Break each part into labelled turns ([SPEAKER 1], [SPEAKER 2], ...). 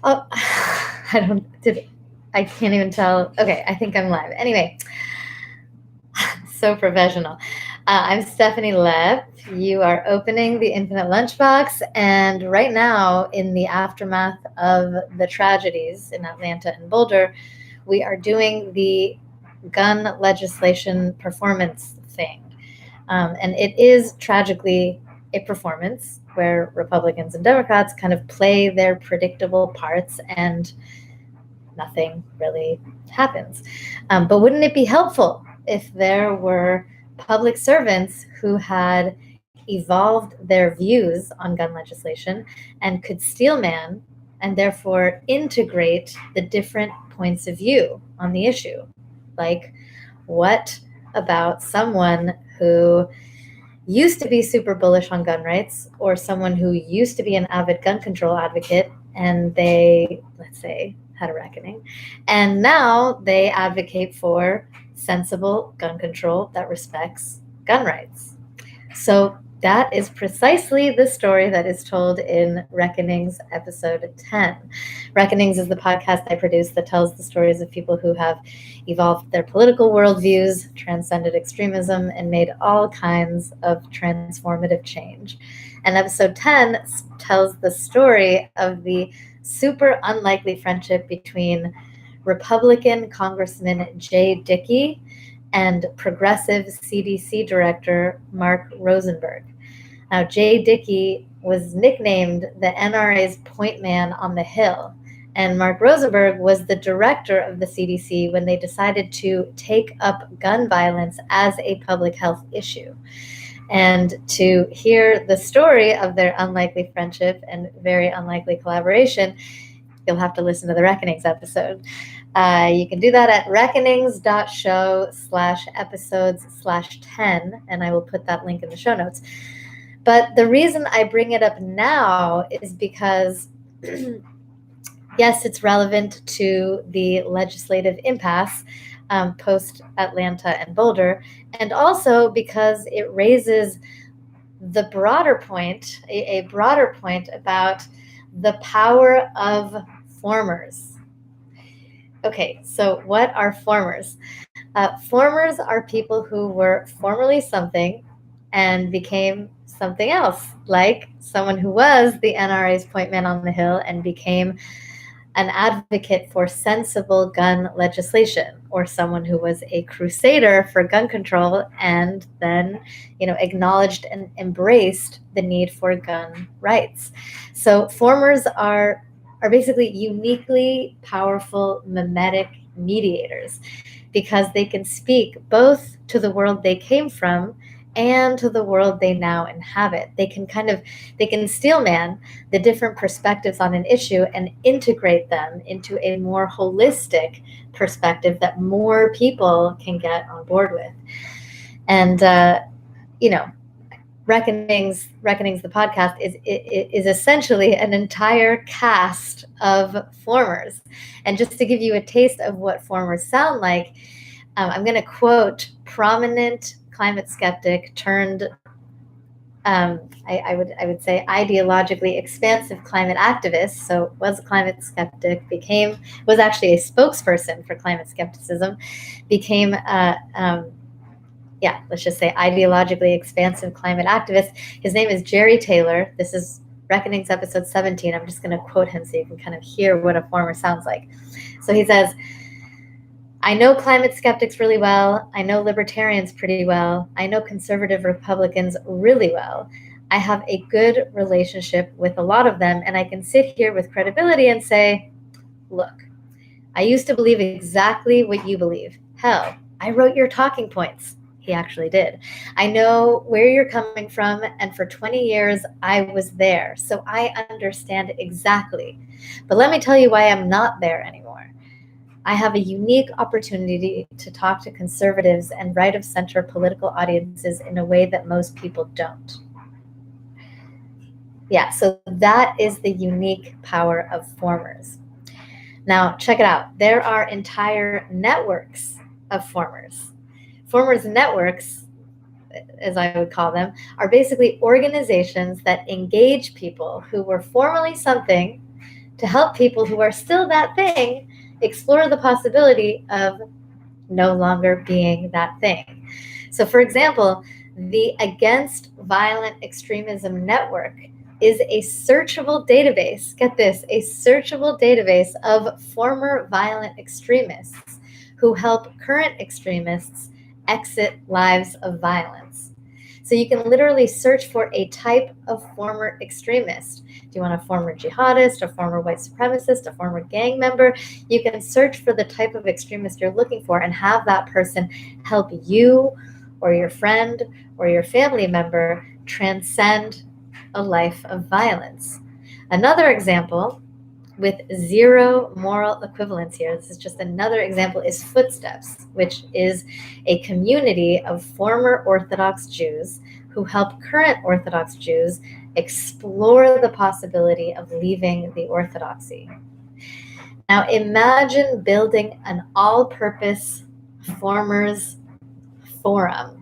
[SPEAKER 1] Oh, I can't even tell. Okay, I think I'm live. Anyway, so professional. I'm Stephanie Lepp. You are opening the Infinite Lunchbox, and right now, in the aftermath of the tragedies in Atlanta and Boulder, we are doing the gun legislation performance thing. And it is tragically a performance where Republicans and Democrats kind of play their predictable parts and nothing really happens. But wouldn't it be helpful if there were public servants who had evolved their views on gun legislation and could steelman and therefore integrate the different points of view on the issue? Like, what about someone who used to be super bullish on gun rights, or someone who used to be an avid gun control advocate and they, let's say, had a reckoning, and now they advocate for sensible gun control that respects gun rights? So that is precisely the story that is told in Reckonings episode 10. Reckonings is the podcast I produce that tells the stories of people who have evolved their political worldviews, transcended extremism, and made all kinds of transformative change. And episode 10 tells the story of the super unlikely friendship between Republican Congressman Jay Dickey and progressive CDC director Mark Rosenberg. Now, Jay Dickey was nicknamed the NRA's point man on the Hill, and Mark Rosenberg was the director of the CDC when they decided to take up gun violence as a public health issue. And to hear the story of their unlikely friendship and very unlikely collaboration, you'll have to listen to the Reckonings episode. You can do that at reckonings.show/episodes/10, and I will put that link in the show notes. But the reason I bring it up now is because, yes, it's relevant to the legislative impasse post Atlanta and Boulder, and also because it raises the broader point, a broader point about the power of formers. Okay, so what are formers? Formers are people who were formerly something and became something else, like someone who was the NRA's point man on the Hill and became an advocate for sensible gun legislation, or someone who was a crusader for gun control and then, acknowledged and embraced the need for gun rights. So formers are basically uniquely powerful mimetic mediators because they can speak both to the world they came from and to the world they now inhabit. They can steelman the different perspectives on an issue and integrate them into a more holistic perspective that more people can get on board with. And Reckonings, the podcast, is essentially an entire cast of formers. And just to give you a taste of what formers sound like, I'm going to quote prominent climate skeptic turned, I would say, ideologically expansive climate activist. So was a climate skeptic, was actually a spokesperson for climate skepticism, became let's just say ideologically expansive climate activist. His name is Jerry Taylor. This is Reckonings episode 17. I'm just going to quote him so you can kind of hear what a former sounds like. So he says, "I know climate skeptics really well. I know libertarians pretty well. I know conservative Republicans really well. I have a good relationship with a lot of them, and I can sit here with credibility and say, look, I used to believe exactly what you believe. Hell, I wrote your talking points." He actually did. "I know where you're coming from, and for 20 years, I was there, so I understand exactly. But let me tell you why I'm not there anymore. I have a unique opportunity to talk to conservatives and right-of-center political audiences in a way that most people don't." Yeah, so that is the unique power of formers. Now, check it out. There are entire networks of formers. Formers networks, as I would call them, are basically organizations that engage people who were formerly something to help people who are still that thing explore the possibility of no longer being that thing. So, for example, the Against Violent Extremism Network is a searchable database. Get this, a searchable database of former violent extremists who help current extremists exit lives of violence. So you can literally search for a type of former extremist. Do you want a former jihadist, a former white supremacist, a former gang member? You can search for the type of extremist you're looking for and have that person help you or your friend or your family member transcend a life of violence. Another example with zero moral equivalence here, this is just another example, is Footsteps, which is a community of former Orthodox Jews who help current Orthodox Jews explore the possibility of leaving the Orthodoxy. Now imagine building an all-purpose formers forum.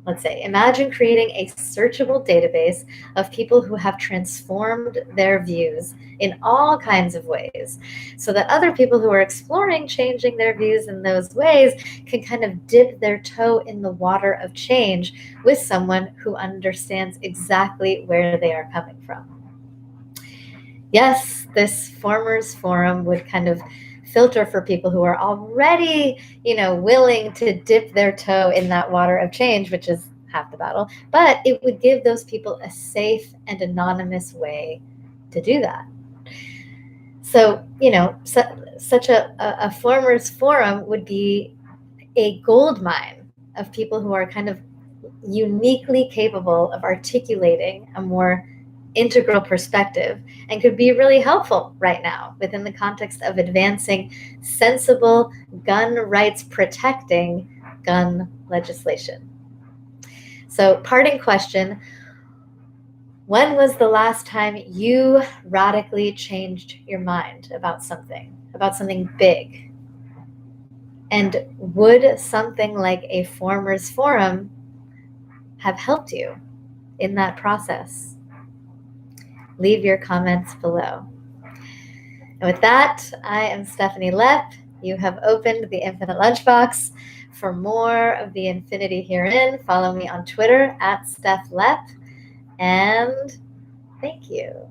[SPEAKER 1] Let's say, imagine creating a searchable database of people who have transformed their views in all kinds of ways, so that other people who are exploring changing their views in those ways can kind of dip their toe in the water of change with someone who understands exactly where they are coming from. Yes, this Formers Forum would kind of filter for people who are already, willing to dip their toe in that water of change, which is half the battle, but it would give those people a safe and anonymous way to do that. So, such a Formers Forum would be a gold mine of people who are kind of uniquely capable of articulating a more integral perspective and could be really helpful right now within the context of advancing sensible gun rights protecting gun legislation. So, parting question: when was the last time you radically changed your mind about something big? And would something like a Formers Forum have helped you in that process? Leave your comments below. And with that, I am Stephanie Lepp. You have opened the Infinite Lunchbox. For more of the infinity herein, follow me on Twitter @StephLepp. And thank you.